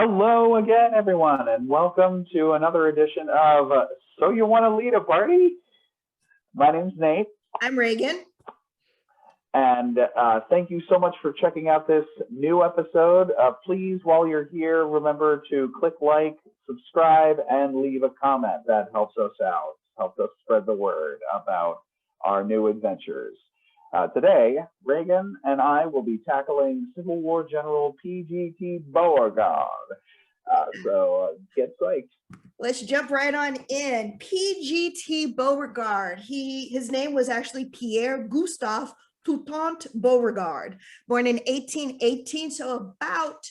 Hello again, everyone, and welcome to another edition of So You Want to Lead a Party? My name's Nate, I'm Ragan. and thank you so much for checking out this new episode. Please, while you're here, remember to click like, subscribe, and leave a comment. That helps us out, helps us spread the word about our new adventures. Today, Ragan and I will be tackling Civil War General PGT Beauregard. So get psyched. Let's jump right on in. PGT Beauregard. His name was actually Pierre Gustave Toutant Beauregard, born in 1818, so about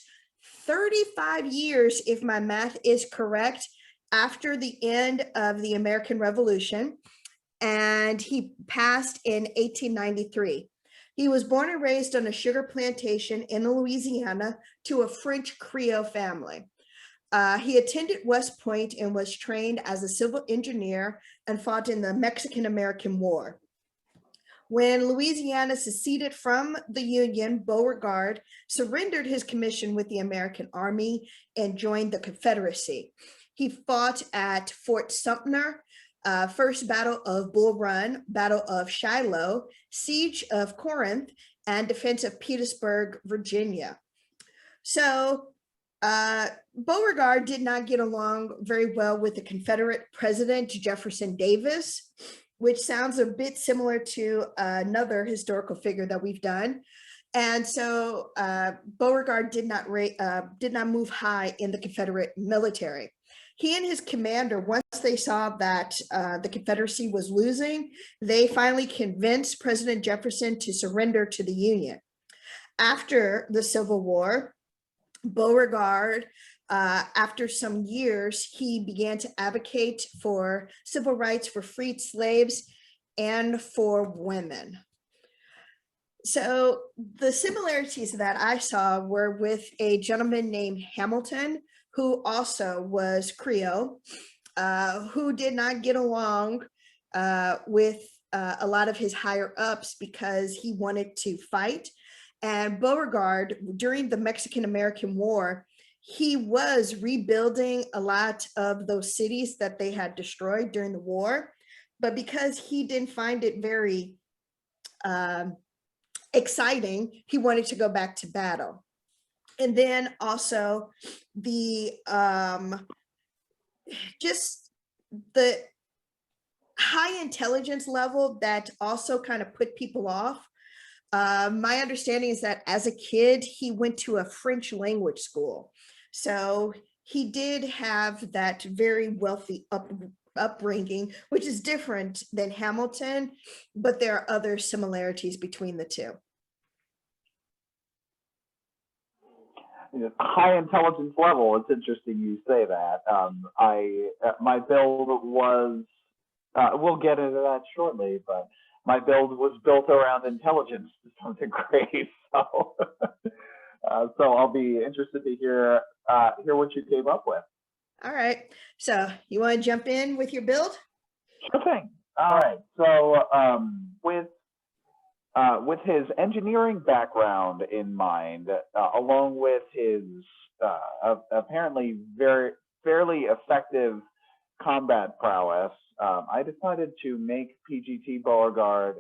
35 years, if my math is correct, after the end of the American Revolution, and he passed in 1893. He was born and raised on a sugar plantation in Louisiana to a French Creole family. He attended West Point and was trained as a civil engineer and fought in the Mexican-American War. When Louisiana seceded from the Union, Beauregard surrendered his commission with the American Army and joined the Confederacy. He fought at Fort Sumter, First Battle of Bull Run, Battle of Shiloh, Siege of Corinth, and Defense of Petersburg, Virginia. So Beauregard did not get along very well with the Confederate President Jefferson Davis, which sounds a bit similar to another historical figure that we've done. And so Beauregard did not move high in the Confederate military. He and his commander, once they saw that the Confederacy was losing, they finally convinced President Jefferson to surrender to the Union. After the Civil War, Beauregard, after some years, he began to advocate for civil rights for freed slaves and for women. So the similarities that I saw were with a gentleman named Hamilton, who also was Creole, who did not get along with a lot of his higher ups because he wanted to fight. And Beauregard, during the Mexican-American War, he was rebuilding a lot of those cities that they had destroyed during the war. But because he didn't find it very exciting, he wanted to go back to battle. And then also the just the high intelligence level that also kind of put people off. My understanding is that as a kid, he went to a French language school. So he did have that very wealthy upbringing, which is different than Hamilton, but there are other similarities between the two. High intelligence level. It's interesting you say that. My build was, we'll get into that shortly, but my build was built around intelligence to some degree. So, so I'll be interested to hear what you came up with. All right. So you want to jump in with your build? Sure thing. All right. So with his engineering background in mind, along with his apparently fairly effective combat prowess, I decided to make PGT Beauregard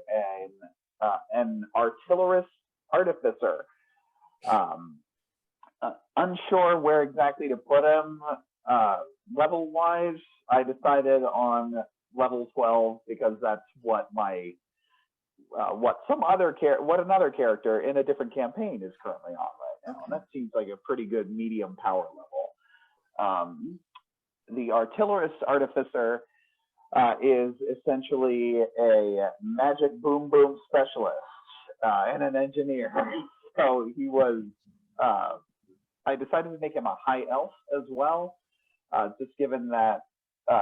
an artillerist artificer. Unsure where exactly to put him level-wise, I decided on level 12 because that's what another character in a different campaign is currently on right now. And that seems like a pretty good medium power level. The artillerist artificer is essentially a magic boom boom specialist and an engineer. So he was, I decided to make him a high elf as well, just given that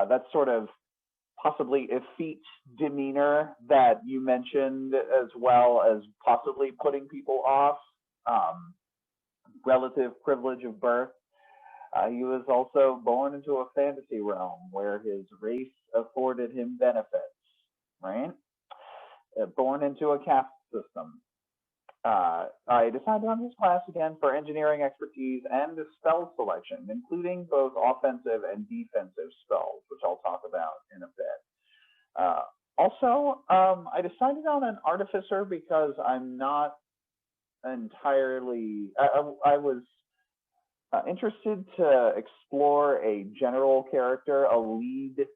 that's sort of possibly effete demeanor that you mentioned, as well as possibly putting people off, relative privilege of birth. He was also born into a fantasy realm where his race afforded him benefits, right? Born into a caste system. I decided on his class again for engineering expertise and the spell selection, including both offensive and defensive spells, which I'll talk about in a bit. Also, I decided on an artificer because I'm not entirely, I was interested to explore a general character, a leader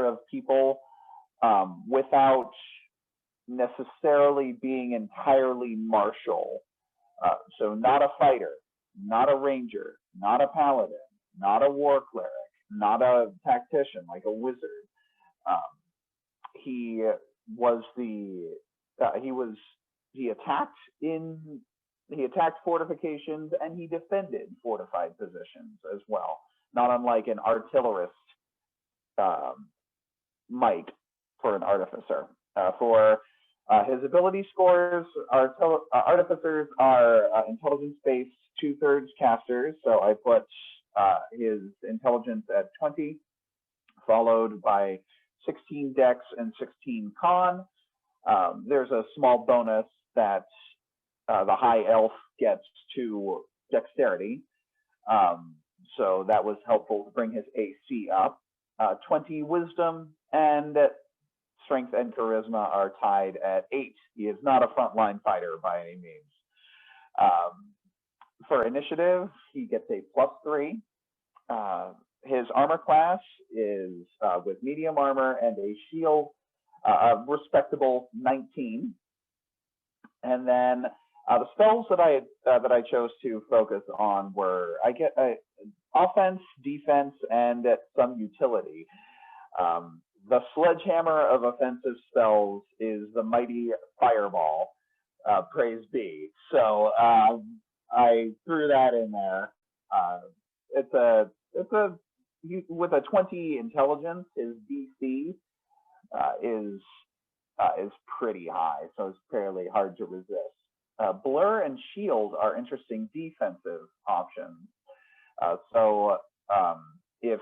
of people, without necessarily being entirely martial. So not a fighter, not a ranger, not a paladin, not a war cleric, not a tactician like a wizard. He was the he attacked fortifications and he defended fortified positions as well, not unlike an artillerist might for an artificer. For his ability scores, artificers are intelligence-based 2/3 casters, so I put his intelligence at 20, followed by 16 dex and 16 con. There's a small bonus that the high elf gets to dexterity, so that was helpful to bring his AC up. 20 wisdom, and strength and charisma are tied at 8. He is not a frontline fighter by any means. For initiative, he gets a +3. His armor class is with medium armor and a shield, a respectable 19. And then the spells that I chose to focus on were I get offense, defense, and some utility. The sledgehammer of offensive spells is the mighty fireball. Praise be. So I threw that in there. With a 20 intelligence, his DC is pretty high, so it's fairly hard to resist. Blur and shield are interesting defensive options. So if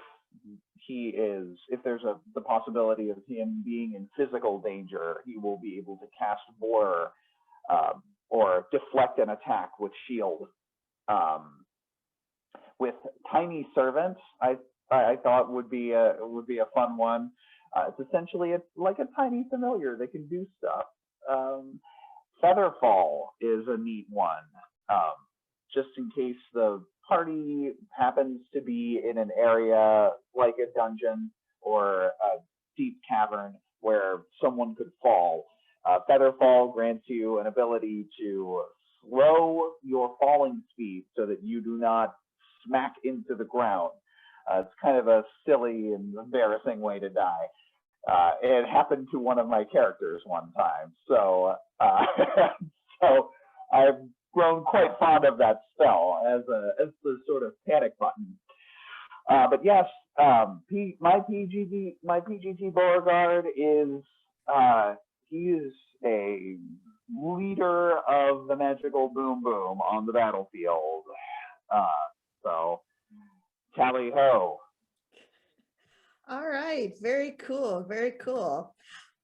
there's the possibility of him being in physical danger, he will be able to cast blur or deflect an attack with shield. With tiny servant, I thought would be a fun one. It's essentially like a tiny familiar that can do stuff. Featherfall is a neat one, just in case the party happens to be in an area like a dungeon or a deep cavern where someone could fall. Featherfall grants you an ability to slow your falling speed so that you do not smack into the ground. It's kind of a silly and embarrassing way to die. It happened to one of my characters one time, so so I've grown quite fond of that spell as the sort of panic button. But yes, my PGT Beauregard is he is a leader of the magical boom boom on the battlefield. So tally ho. All right, very cool, very cool.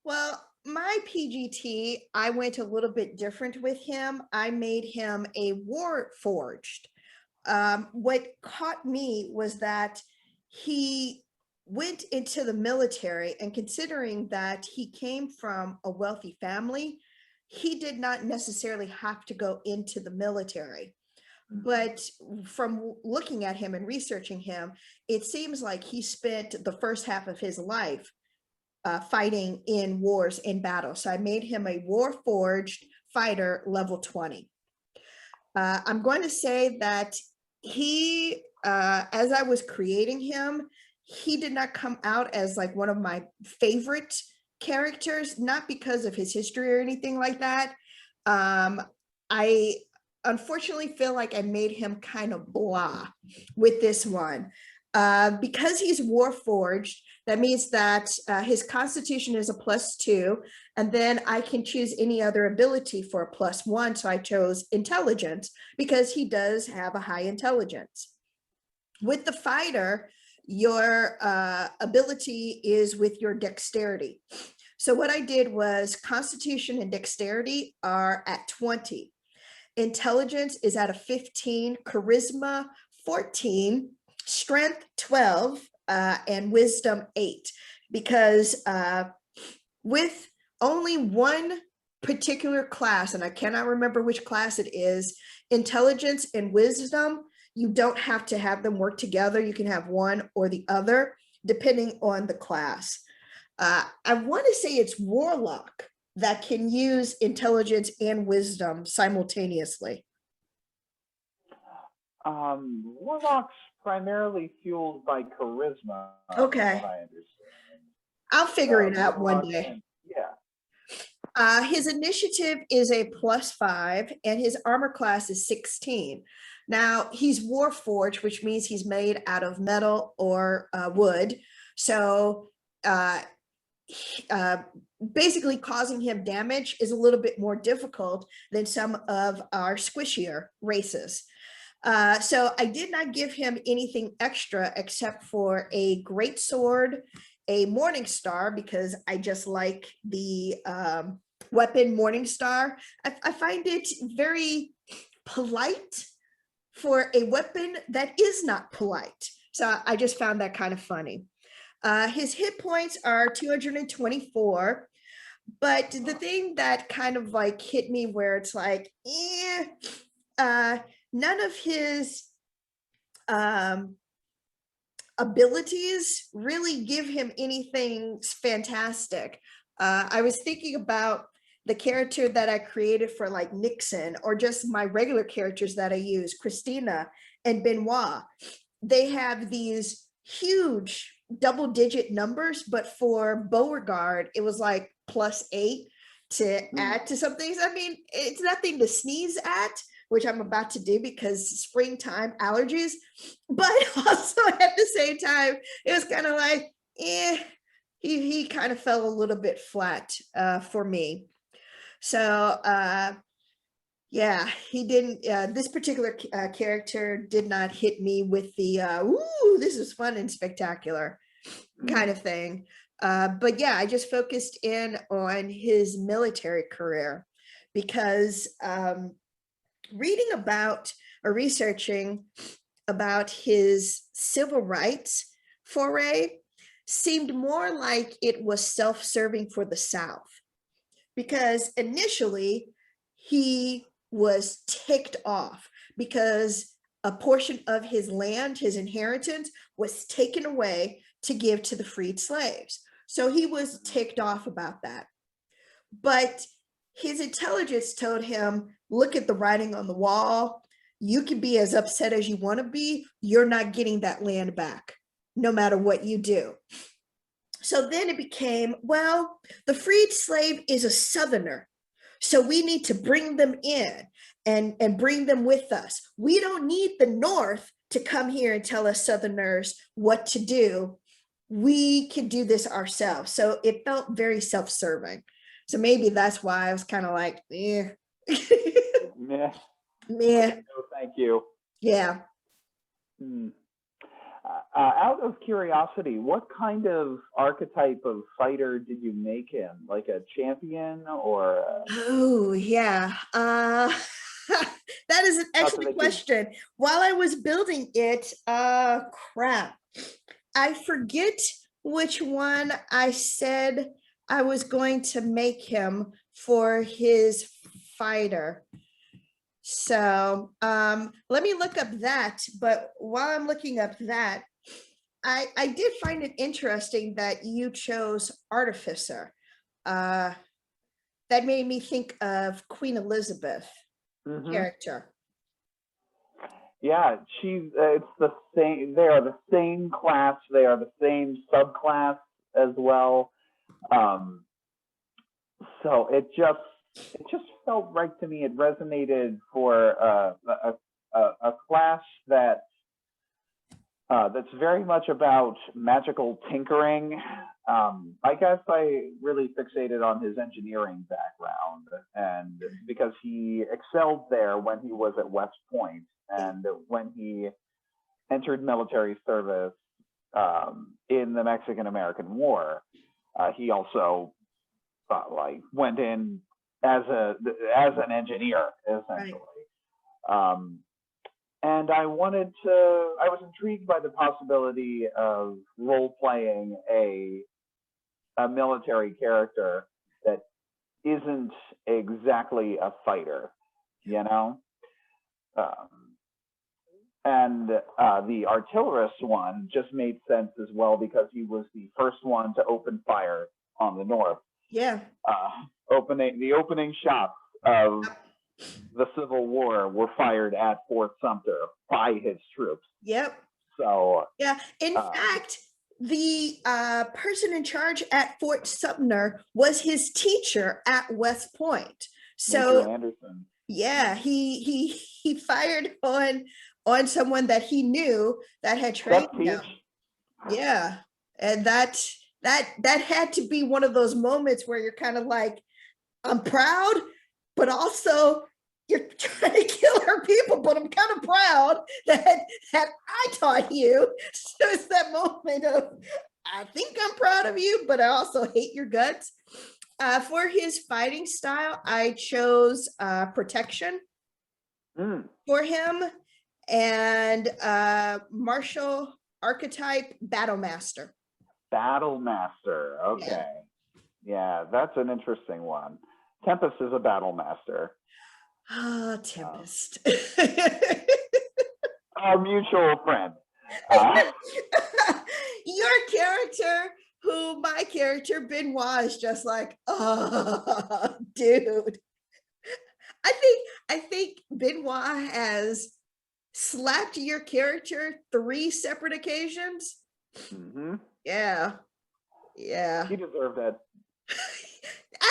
Well, my PGT, I went a little bit different with him. I made him a war forged. What caught me was that he went into the military, and considering that he came from a wealthy family, he did not necessarily have to go into the military. But from looking at him and researching him, it seems like he spent the first half of his life fighting in wars, in battle. So I made him a war forged fighter level 20. I'm going to say that he, as I was creating him, he did not come out as like one of my favorite characters, not because of his history or anything like that. I unfortunately feel like I made him kind of blah with this one. Because he's warforged, that means that his constitution is a +2, and then I can choose any other ability for a +1. So I chose intelligence because he does have a high intelligence. With the fighter, your ability is with your dexterity. So what I did was Constitution and Dexterity are at 20. Intelligence is at a 15, Charisma 14, Strength 12, and Wisdom 8. Because with only one particular class, and I cannot remember which class it is, Intelligence and Wisdom, you don't have to have them work together. You can have one or the other, depending on the class. I want to say it's Warlock that can use Intelligence and Wisdom simultaneously. Warlock's primarily fueled by charisma. Okay. From what I understand. I'll figure it out one Warlock day. Yeah. His initiative is a +5 and his armor class is 16. Now he's Warforged, which means he's made out of metal or wood. So basically causing him damage is a little bit more difficult than some of our squishier races. So I did not give him anything extra except for a great sword, a Morning Star, because I just like the weapon Morning Star. I find it very polite for a weapon that is not polite. So I just found that kind of funny. His hit points are 224. But the thing that kind of like hit me where it's like, none of his abilities really give him anything fantastic. I was thinking about the character that I created for like Nixon, or just my regular characters that I use, Christina and Benoit. They have these huge double-digit numbers, but for Beauregard, it was like +8 to add to some things. I mean, it's nothing to sneeze at, which I'm about to do because springtime allergies, but also at the same time, it was kind of like, he kind of fell a little bit flat for me. So yeah, he didn't, this particular character did not hit me with the, ooh, this is fun and spectacular kind of thing. But yeah, I just focused in on his military career because reading about or researching about his civil rights foray seemed more like it was self-serving for the South, because initially he was ticked off because a portion of his land, his inheritance, was taken away to give to the freed slaves. So he was ticked off about that. But his intelligence told him, look at the writing on the wall. You can be as upset as you want to be. You're not getting that land back, no matter what you do. So then it became, well, the freed slave is a Southerner. So we need to bring them in and bring them with us. We don't need the North to come here and tell us Southerners what to do. We can do this ourselves. So it felt very self-serving. So maybe that's why I was kind of like, Meh. Meh. No, thank you. Yeah. Out of curiosity, what kind of archetype of fighter did you make him? Like a champion or? Oh, yeah. That is an excellent question. While I was building it, crap, I forget which one I said I was going to make him for his fighter. So let me look up that. But while I'm looking up that, I did find it interesting that you chose Artificer. That made me think of Queen Elizabeth character. Yeah, it's the same. They are the same class. They are the same subclass as well. So it just felt right to me. It resonated for a class that's very much about magical tinkering. I guess I really fixated on his engineering background, and because he excelled there when he was at West Point, and when he entered military service in the Mexican-American War, he also like went in as an engineer essentially. And I was intrigued by the possibility of role playing a military character that isn't exactly a fighter, you know? And the artillerist one just made sense as well because he was the first one to open fire on the North. Yeah. The opening shots of the Civil War were fired at Fort Sumter by his troops. Yep. So yeah, in fact, the person in charge at Fort Sumter was his teacher at West Point. So Major Anderson. Yeah, he fired on someone that he knew that had trained him. Yeah, and that had to be one of those moments where you're kind of like, I'm proud, but also you're trying to kill our people, but I'm kind of proud that I taught you. So it's that moment of, I think I'm proud of you, but I also hate your guts. For his fighting style, I chose protection for him, and martial archetype battle master. Battle master, okay. Yeah, that's an interesting one. Tempest is a battle master. Tempest. Our mutual friend. Your character, who my character Benoit is just like, oh, dude. I think Benoit has slapped your character 3 separate occasions. Yeah. He deserved it.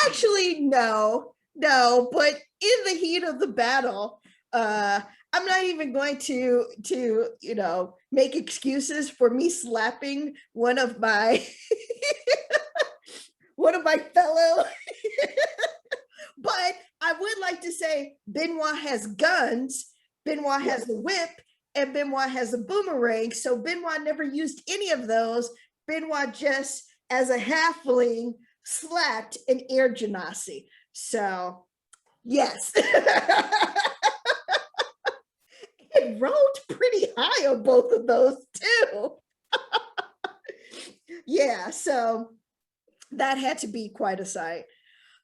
Actually, no, but in the heat of the battle, I'm not even going to make excuses for me slapping one of my fellow. But I would like to say Benoit has guns, Benoit has a whip, and Benoit has a boomerang. So Benoit never used any of those. Benoit just, as a halfling, slapped an air genasi. So, yes. It rolled pretty high on both of those too. Yeah, so that had to be quite a sight.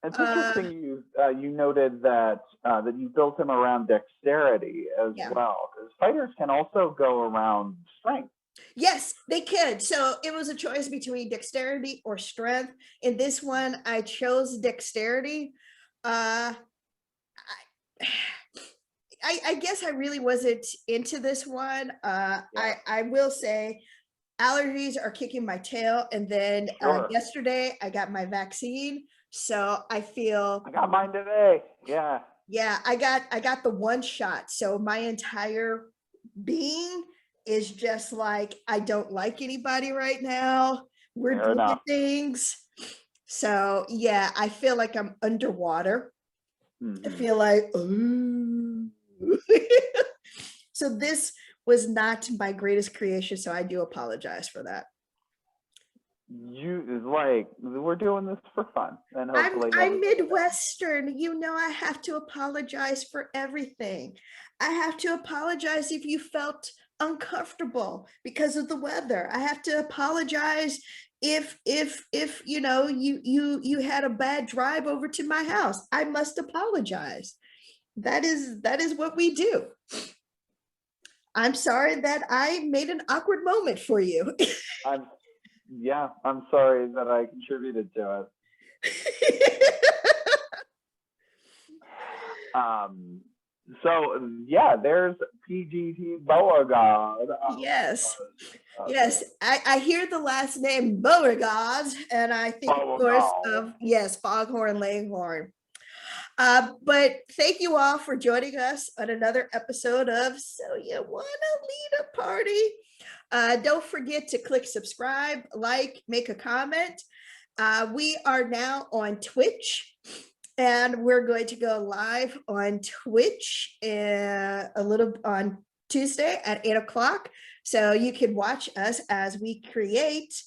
It's interesting you noted that you built him around dexterity as well, because fighters can also go around strength. Yes, they could. So it was a choice between dexterity or strength. In this one, I chose dexterity. I guess I really wasn't into this one. I will say allergies are kicking my tail. And then yesterday I got my vaccine. So I got mine today. Yeah. Yeah, I got the 1 shot. So my entire being is just like, I don't like anybody right now. We're doing things. So yeah, I feel like I'm underwater. I feel like, ooh. So this was not my greatest creation. So I do apologize for that. We're doing this for fun, and hopefully I'm Midwestern. I have to apologize for everything. I have to apologize if you felt uncomfortable because of the weather. I have to apologize if you had a bad drive over to my house. I must apologize. That is what we do. I'm sorry that I made an awkward moment for you. I'm sorry that I contributed to it. So yeah, there's PGT Beauregard. Yes. Yes, I hear the last name Beauregard, and I think, of course, of Foghorn Leghorn. But thank you all for joining us on another episode of So You Wanna Lead a Party? Don't forget to click subscribe, like, make a comment. We are now on Twitch, and we're going to go live on Twitch on Tuesday at 8 o'clock. So you can watch us as we create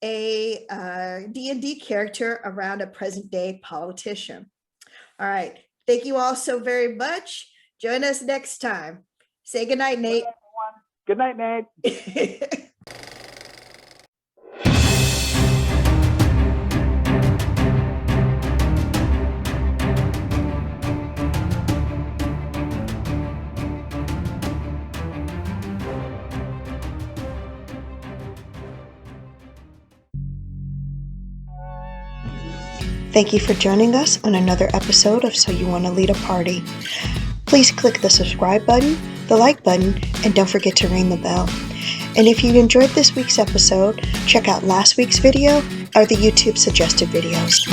a D&D character around a present day politician. All right. Thank you all so very much. Join us next time. Say goodnight, Nate. Good night, Nate. Thank you for joining us on another episode of So You Want to Lead a Party. Please click the subscribe button, the like button, and don't forget to ring the bell. And if you enjoyed this week's episode, check out last week's video or the YouTube suggested videos.